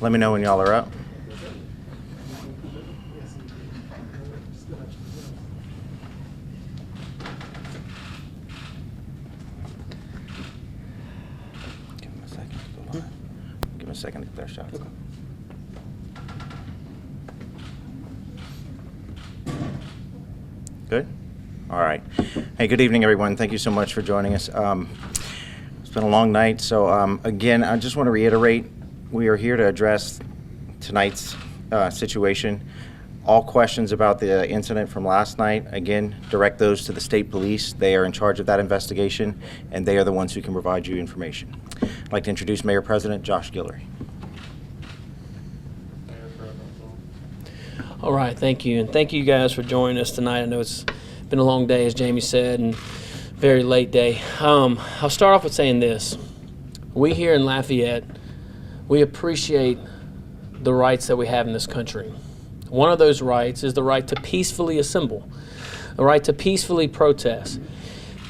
Let me know when y'all are up. Give him a second. Give him a second to get their shots. Okay. Good? All right. Hey, good evening, everyone. Thank you so much for joining us. It's been a long night, so again, I just want to reiterate, we are here to address tonight's situation. All questions about the incident from last night, again, direct those to the state police. They are in charge of that investigation, and they are the ones who can provide you information. I'd like to introduce Mayor President Josh Guillory. All right, thank you. And thank you guys for joining us tonight. I know it's been a long day, as Jamie said, and very late day. I'll start off with saying this. We here in Lafayette, we appreciate the rights that we have in this country. One of those rights is the right to peacefully assemble, the right to peacefully protest.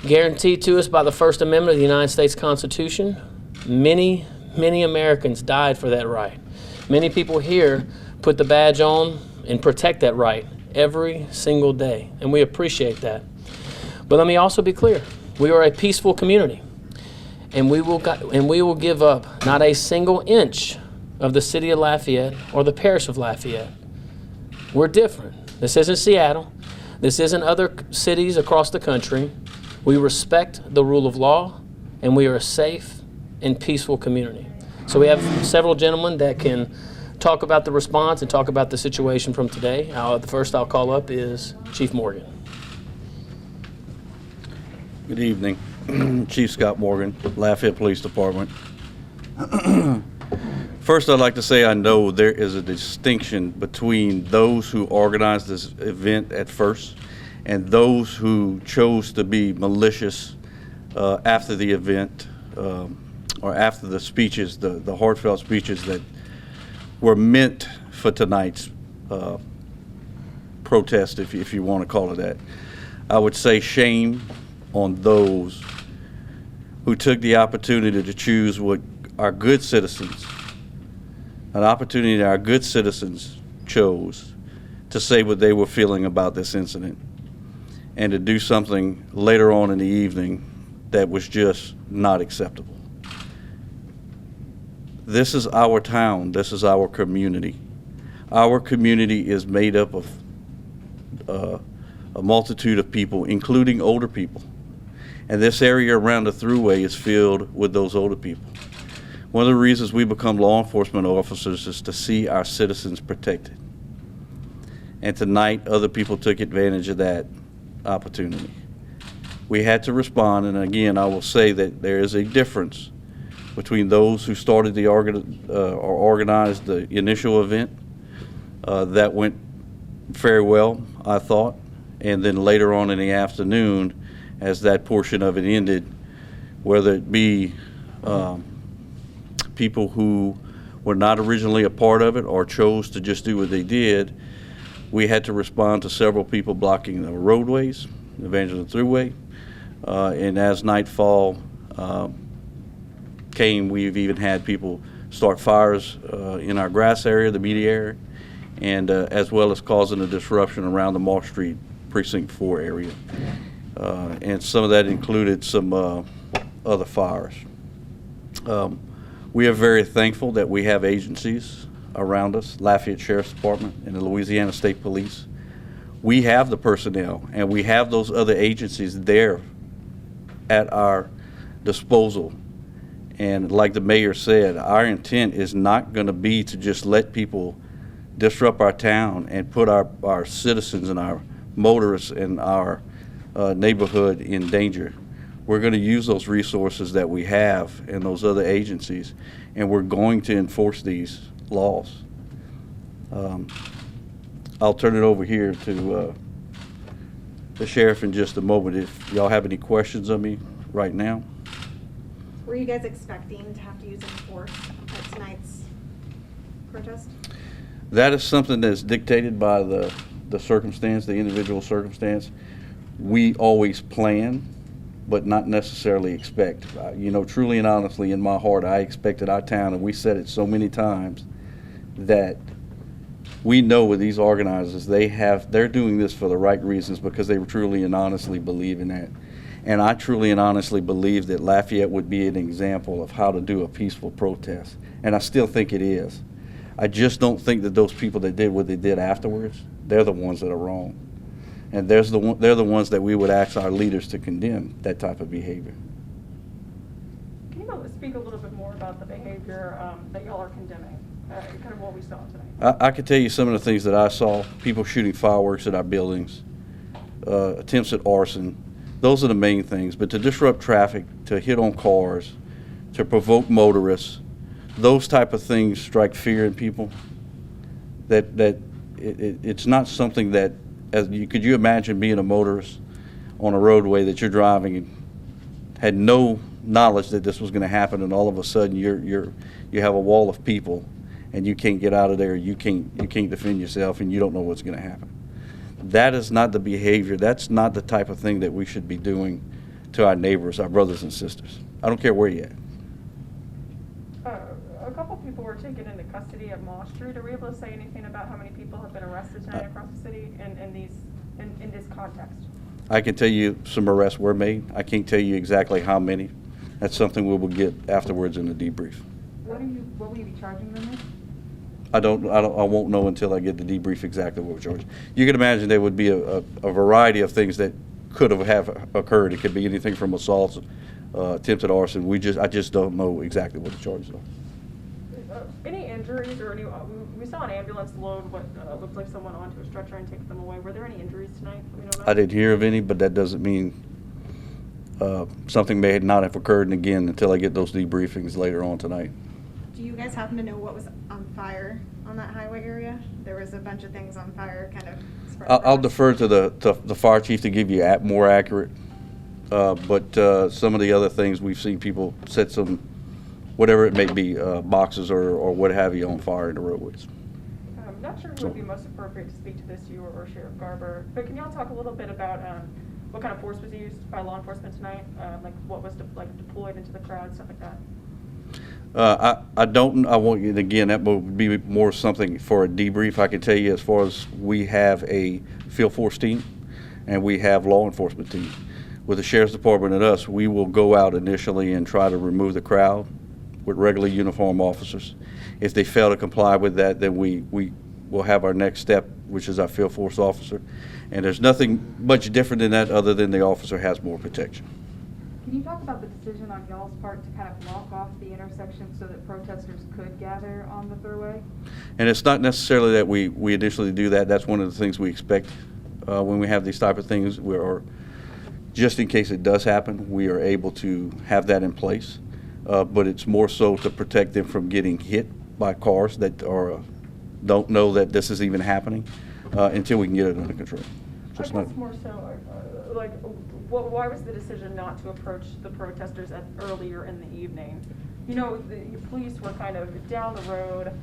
Guaranteed to us by the First Amendment of the United States Constitution. Many, many Americans died for that right. Many people here put the badge on and protect that right every single day, and we appreciate that. But let me also be clear, we are a peaceful community, and we will give up not a single inch of the city of Lafayette or the parish of Lafayette. We're different. This isn't Seattle. This isn't other cities across the country. We respect the rule of law, and we are a safe and peaceful community. So we have several gentlemen that can talk about the response and talk about the situation from today. The first I'll call up is Chief Morgan. Good evening. Chief Scott Morgan, Lafayette Police Department. First, I'd like to say I know there is a distinction between those who organized this event at first and those who chose to be malicious after the event or after the speeches, the heartfelt speeches that were meant for tonight's protest, if you want to call it that. I would say shame on those who took the opportunity to choose what our good citizens, an opportunity that our good citizens chose to say what they were feeling about this incident and to do something later on in the evening that was just not acceptable. This is our town. This is our community. Our community is made up of a multitude of people, including older people. And this area around the thruway is filled with those older people. One of the reasons we become law enforcement officers is to see our citizens protected. And tonight, other people took advantage of that opportunity. We had to respond, and again, I will say that there is a difference between those who started the or organized the initial event. That went very well, I thought, and then later on in the afternoon, as that portion of it ended, whether it be people who were not originally a part of it or chose to just do what they did, we had to respond to several people blocking the roadways, the Evangeline Thruway, and as nightfall came, we've even had people start fires in our grass area, the media area, and as well as causing a disruption around the Mark Street Precinct 4 area. And some of that included some other fires. We are very thankful that we have agencies around us, Lafayette Sheriff's Department and the Louisiana State Police. We have the personnel, and we have those other agencies there at our disposal. And like the mayor said, our intent is not going to be to just let people disrupt our town and put our citizens and our motorists and our neighborhood in danger. We're going to use those resources that we have and those other agencies, and we're going to enforce these laws. I'll turn it over here to the sheriff in just a moment. If y'all have any questions of me right now. Were you guys expecting to have to use any force at tonight's protest? That is something that's dictated by the circumstance, the individual circumstance. We always plan, but not necessarily expect. You know, truly and honestly, in my heart, I expected our town, and we said it so many times, that we know with these organizers, they're doing this for the right reasons because they truly and honestly believe in that. And I truly and honestly believe that Lafayette would be an example of how to do a peaceful protest. And I still think it is. I just don't think that those people that did what they did afterwards, they're the ones that are wrong. And they're the ones that we would ask our leaders to condemn that type of behavior. Can you speak a little bit more about the behavior that y'all are condemning, kind of what we saw tonight? I could tell you some of the things that I saw: people shooting fireworks at our buildings, attempts at arson. Those are the main things. But to disrupt traffic, to hit on cars, to provoke motorists, those type of things strike fear in people. It's not something that, could you imagine being a motorist on a roadway that you're driving and had no knowledge that this was going to happen, and all of a sudden you have a wall of people and you can't get out of there, you can't defend yourself, and you don't know what's going to happen. That is not the behavior. That's not the type of thing that we should be doing to our neighbors, our brothers and sisters. I don't care where you're at. A couple people were taken into custody at Moss Street. Are we able to say anything about how many people have been arrested tonight across the city in this context? I can tell you some arrests were made. I can't tell you exactly how many. That's something we will get afterwards in the debrief. What will you be charging them with? I won't know until I get the debrief exactly what we're charging. You can imagine there would be a variety of things that could have occurred. It could be anything from assaults, attempted arson. I just don't know exactly what the charges are. Any injuries or we saw an ambulance load what looked like someone onto a stretcher and take them away. Were there any injuries tonight? I didn't hear of any, but that doesn't mean something may not have occurred again until I get those debriefings later on tonight. Do you guys happen to know what was on fire on that highway area? There was a bunch of things on fire, kind of spread I'll across. defer to the fire chief to give you more accurate. But some of the other things we've seen people set some, whatever it may be, boxes or what have you, on fire in the roadways. I'm not sure who would be most appropriate to speak to this, you or Sheriff Garber, but can y'all talk a little bit about what kind of force was used by law enforcement tonight? Like what was deployed into the crowd, stuff like that? I want you, again, that would be more something for a debrief. I can tell you, as far as we have a field force team and we have law enforcement team. With the Sheriff's Department and us, we will go out initially and try to remove the crowd with regular uniformed officers. If they fail to comply with that, then we will have our next step, which is our field force officer. And there's nothing much different than that other than the officer has more protection. Can you talk about the decision on y'all's part to kind of block off the intersection so that protesters could gather on the thruway? And it's not necessarily that we initially do that. That's one of the things we expect when we have these type of things. Just in case it does happen, we are able to have that in place. But it's more so to protect them from getting hit by cars that don't know that this is even happening until we can get it under control. I guess more so, why was the decision not to approach the protesters earlier in the evening? You know, the police were kind of down the road,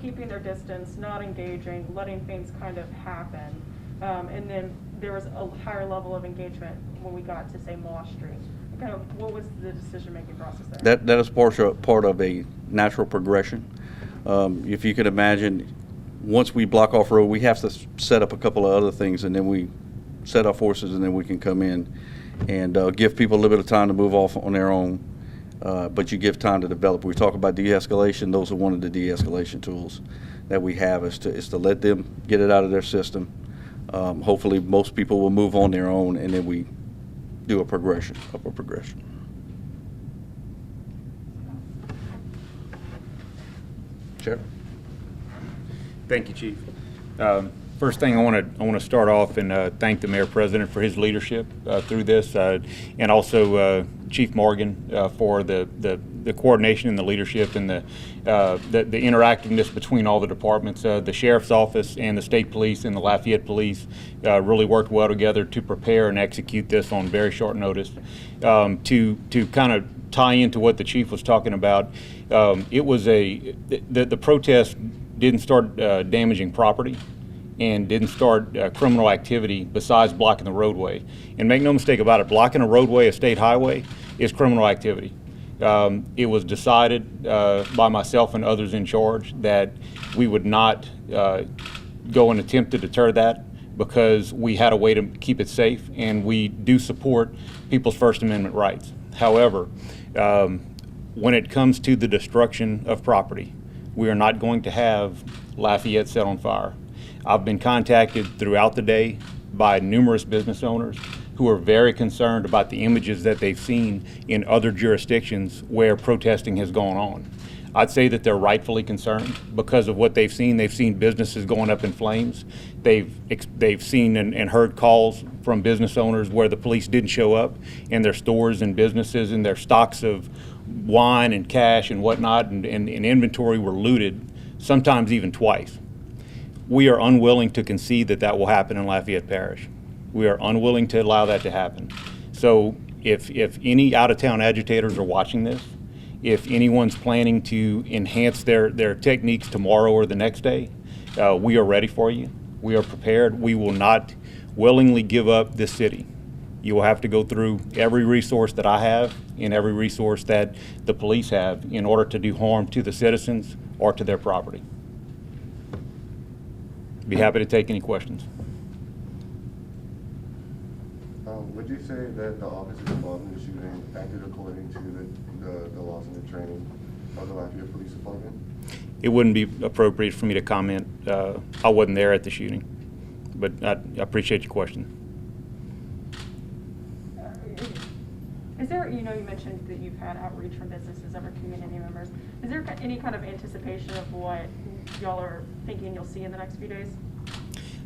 keeping their distance, not engaging, letting things kind of happen. And then there was a higher level of engagement when we got to, say, Moss Street. Kind of, what was the decision-making process there? That is part of a natural progression. If you could imagine, once we block off road, we have to set up a couple of other things, and then we set our forces, and then we can come in and give people a little bit of time to move off on their own. But you give time to develop. We talk about de-escalation. Those are one of the de-escalation tools that we have, is to let them get it out of their system. Hopefully most people will move on their own, and then we do a progression, upward progression. Sheriff? Thank you, Chief. First thing, I want to start off and thank the Mayor President for his leadership through this, and also Chief Morgan for the coordination and the leadership and the interactiveness between all the departments. The Sheriff's Office and the State Police and the Lafayette Police really worked well together to prepare and execute this on very short notice. To kind of tie into what the Chief was talking about, it was the protest didn't start damaging property and didn't start criminal activity besides blocking the roadway. And make no mistake about it, blocking a roadway, a state highway, is criminal activity. It was decided by myself and others in charge that we would not go and attempt to deter that, because we had a way to keep it safe, and we do support people's First Amendment rights. However, when it comes to the destruction of property, we are not going to have Lafayette set on fire. I've been contacted throughout the day by numerous business owners who are very concerned about the images that they've seen in other jurisdictions where protesting has gone on. I'd say that they're rightfully concerned because of what they've seen. They've seen businesses going up in flames. They've seen and heard calls from business owners where the police didn't show up, and their stores and businesses and their stocks of wine and cash and whatnot and inventory were looted, sometimes even twice. We are unwilling to concede that that will happen in Lafayette Parish. We are unwilling to allow that to happen. So if any out-of-town agitators are watching this, if anyone's planning to enhance their techniques tomorrow or the next day, we are ready for you. We are prepared. We will not willingly give up this city. You will have to go through every resource that I have and every resource that the police have in order to do harm to the citizens or to their property. Be happy to take any questions. Would you say that the officers involved in the shooting acted according to the laws and the training of the Lafayette Police Department? It wouldn't be appropriate for me to comment. I wasn't there at the shooting, but I appreciate your question. Is there, you mentioned that you've had outreach from businesses over community members. Is there any kind of anticipation of what y'all are thinking you'll see in the next few days?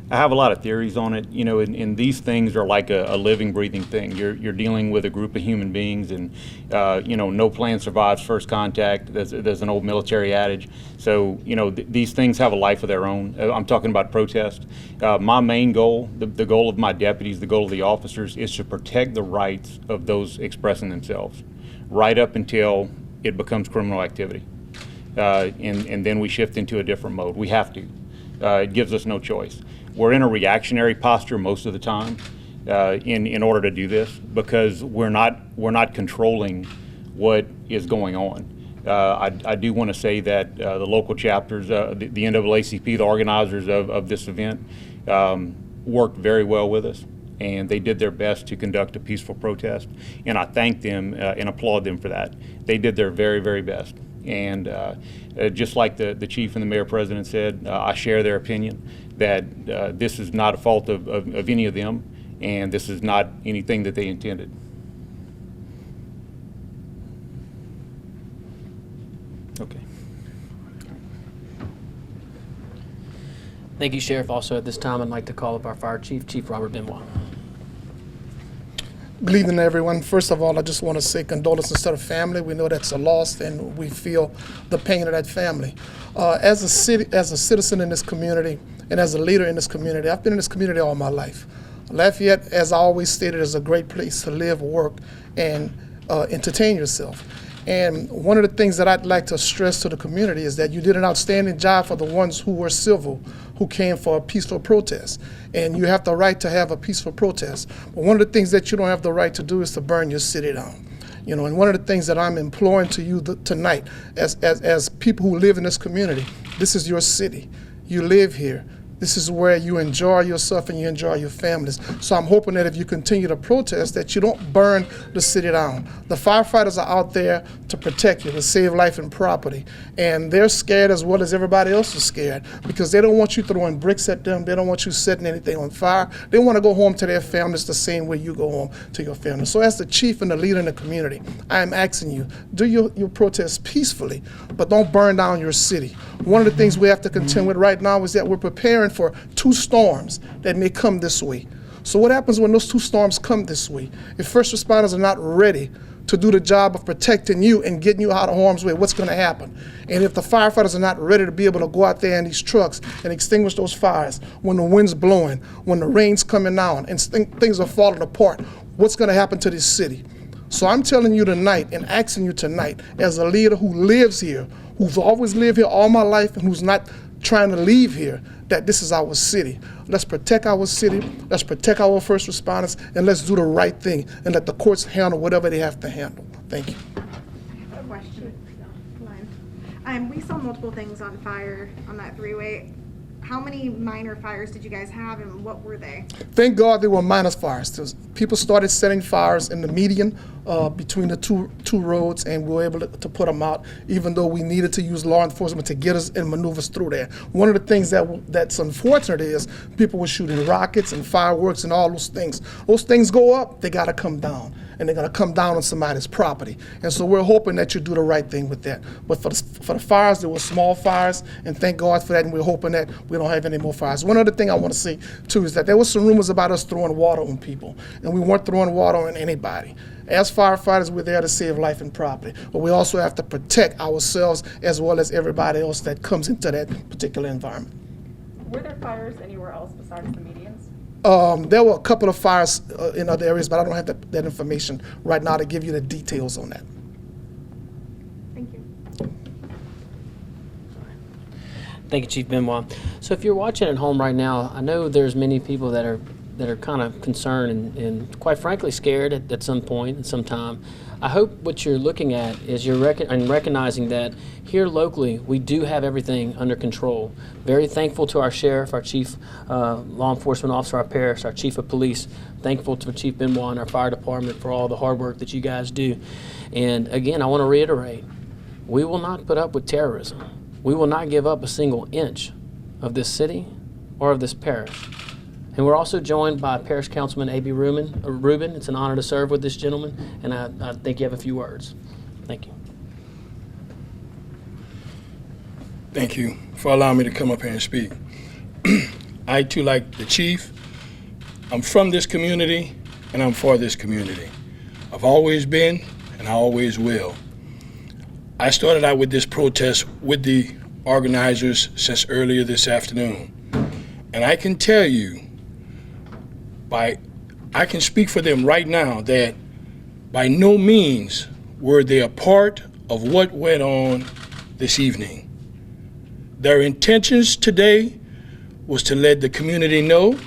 I have a lot of theories on it, and these things are like a living, breathing thing. You're dealing with a group of human beings, and no plan survives first contact. There's an old military adage. So these things have a life of their own. I'm talking about protest. My main goal, the goal of my deputies, the goal of the officers, is to protect the rights of those expressing themselves, right up until it becomes criminal activity, and then we shift into a different mode. We have to. It gives us no choice. We're in a reactionary posture most of the time in order to do this, because we're not controlling what is going on. I do want to say that the local chapters, the NAACP, the organizers of this event, worked very well with us, and they did their best to conduct a peaceful protest, and I thank them and applaud them for that. They did their very, very best. And just like the chief and the mayor president said, I share their opinion that this is not a fault of any of them, and this is not anything that they intended. Okay. Thank you, Sheriff. Also at this time, I'd like to call up our fire chief, Chief Robert Benoit. Good evening, everyone. First of all, I just want to say condolences to the family. We know that's a loss, and we feel the pain of that family. As a citizen in this community and as a leader in this community, I've been in this community all my life. Lafayette, as I always stated, is a great place to live, work, and entertain yourself. And one of the things that I'd like to stress to the community is that you did an outstanding job for the ones who were civil, who came for a peaceful protest. And you have the right to have a peaceful protest. But one of the things that you don't have the right to do is to burn your city down. And one of the things that I'm imploring to you tonight, as people who live in this community, this is your city. You live here. This is where you enjoy yourself and you enjoy your families. So I'm hoping that if you continue to protest, that you don't burn the city down. The firefighters are out there to protect you, to save life and property. And they're scared as well as everybody else is scared, because they don't want you throwing bricks at them. They don't want you setting anything on fire. They want to go home to their families the same way you go home to your family. So as the chief and the leader in the community, I am asking you, do your protest peacefully, but don't burn down your city. One of the things we have to contend with right now is that we're preparing for 2 storms that may come this way. So what happens when those 2 storms come this way? If first responders are not ready to do the job of protecting you and getting you out of harm's way, what's going to happen? And if the firefighters are not ready to be able to go out there in these trucks and extinguish those fires when the wind's blowing, when the rain's coming down, and things are falling apart, what's going to happen to this city? So I'm telling you tonight and asking you tonight, as a leader who lives here, who's always lived here all my life and who's not trying to leave here, that this is our city. Let's protect our city, let's protect our first responders, and let's do the right thing and let the courts handle whatever they have to handle. Thank you. We saw multiple things on fire on that three-way. How many minor fires did you guys have, and what were they? Thank God they were minor fires. People started setting fires in the median between the two roads, and we were able to put them out, even though we needed to use law enforcement to get us and maneuver us through there. One of the things that's unfortunate is people were shooting rockets and fireworks and all those things. Those things go up, they got to come down, and they're going to come down on somebody's property. And so we're hoping that you do the right thing with that. But for the fires, there were small fires, and thank God for that, and we're hoping that we don't have any more fires. One other thing I want to say, too, is that there was some rumors about us throwing water on people, and we weren't throwing water on anybody. As firefighters, we're there to save life and property, but we also have to protect ourselves as well as everybody else that comes into that particular environment. Were there fires anywhere else besides the medians? There were a couple of fires in other areas, but I don't have that information right now to give you the details on that. Thank you. Thank you, Chief Benoit. So if you're watching at home right now, I know there's many people that are kind of concerned and quite frankly scared at some point, at some time. I hope what you're looking at is recognizing that here locally we do have everything under control. Very thankful to our sheriff, our chief law enforcement officer, our parish, our chief of police. Thankful to Chief Benoit and our fire department for all the hard work that you guys do. And again, I want to reiterate, we will not put up with terrorism. We will not give up a single inch of this city or of this parish. And we're also joined by Parish Councilman A.B. Rubin. It's an honor to serve with this gentleman, and I think you have a few words. Thank you. Thank you for allowing me to come up here and speak. I, too, like the chief, I'm from this community, and I'm for this community. I've always been, and I always will. I started out with this protest with the organizers since earlier this afternoon. And I can tell you, I can speak for them right now that by no means were they a part of what went on this evening. Their intentions today was to let the community know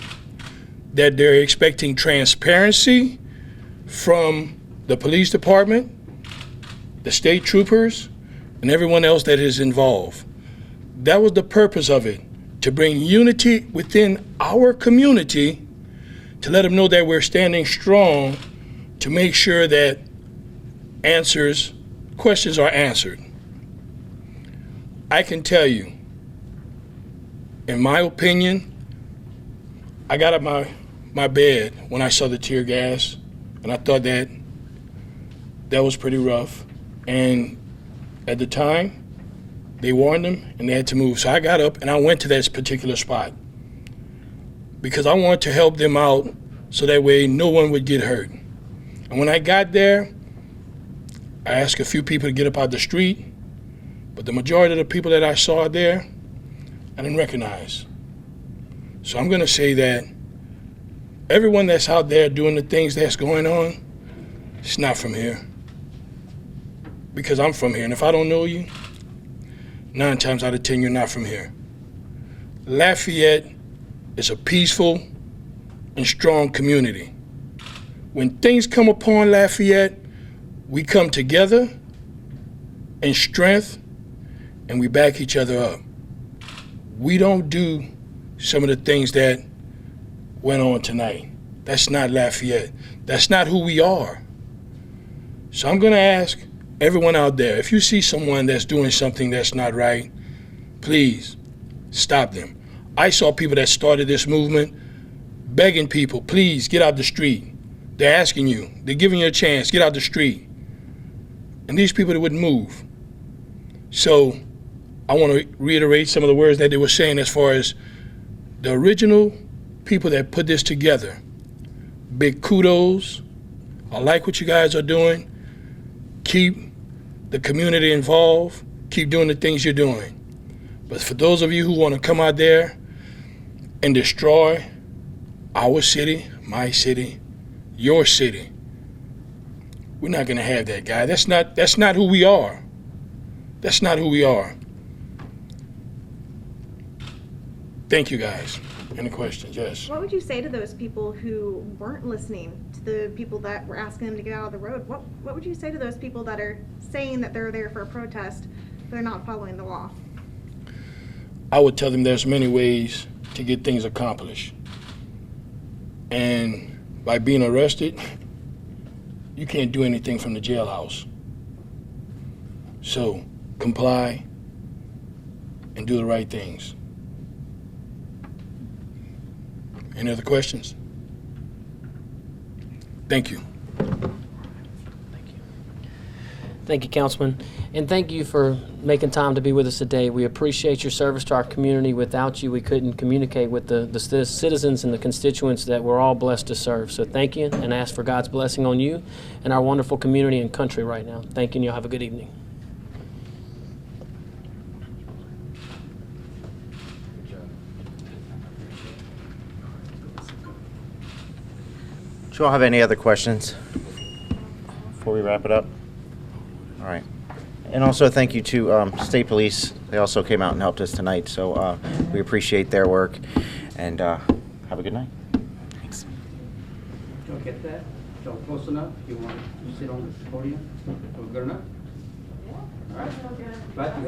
that they're expecting transparency from the police department, the state troopers, and everyone else that is involved. That was the purpose of it, to bring unity within our community, to let them know that we're standing strong to make sure that questions are answered. I can tell you, in my opinion, I got up my bed when I saw the tear gas, and I thought that was pretty rough. And at the time, they warned them and they had to move. So I got up and I went to that particular spot because I wanted to help them out so that way no one would get hurt. And when I got there, I asked a few people to get up out the street, but the majority of the people that I saw there, I didn't recognize. So I'm going to say that everyone that's out there doing the things that's going on, it's not from here. Because I'm from here, and if I don't know you, 9 times out of 10, you're not from here. Lafayette is a peaceful and strong community. When things come upon Lafayette, we come together in strength and we back each other up. We don't do some of the things that went on tonight. That's not Lafayette. That's not who we are. So I'm going to ask everyone out there, if you see someone that's doing something that's not right, please stop them. I saw people that started this movement begging people, please get out the street. They're asking you, they're giving you a chance, get out the street. And these people, they wouldn't move. So I want to reiterate some of the words that they were saying as far as the original people that put this together. Big kudos. I like what you guys are doing. Keep the community involved. Keep doing the things you're doing. But for those of you who want to come out there and destroy our city, my city, your city, we're not going to have that, guy. That's not who we are. That's not who we are. Thank you, guys. Any questions? Yes. What would you say to those people who weren't listening to the people that were asking them to get out of the road? What would you say to those people that are saying that they're there for a protest, they're not following the law? I would tell them there's many ways to get things accomplished. And by being arrested, you can't do anything from the jailhouse. So comply and do the right things. Any other questions? Thank you. Thank you, Councilman. And thank you for making time to be with us today. We appreciate your service to our community. Without you, we couldn't communicate with the citizens and the constituents that we're all blessed to serve. So thank you, and ask for God's blessing on you and our wonderful community and country right now. Thank you, and you'll have a good evening. Do you all have any other questions before we wrap it up? All right. And also thank you to State Police. They also came out and helped us tonight, so we appreciate their work. And have a good night. Thanks. Don't get that? Don't close enough? You want to sit on the podium? Good enough? Yeah. All right. Glad you got it.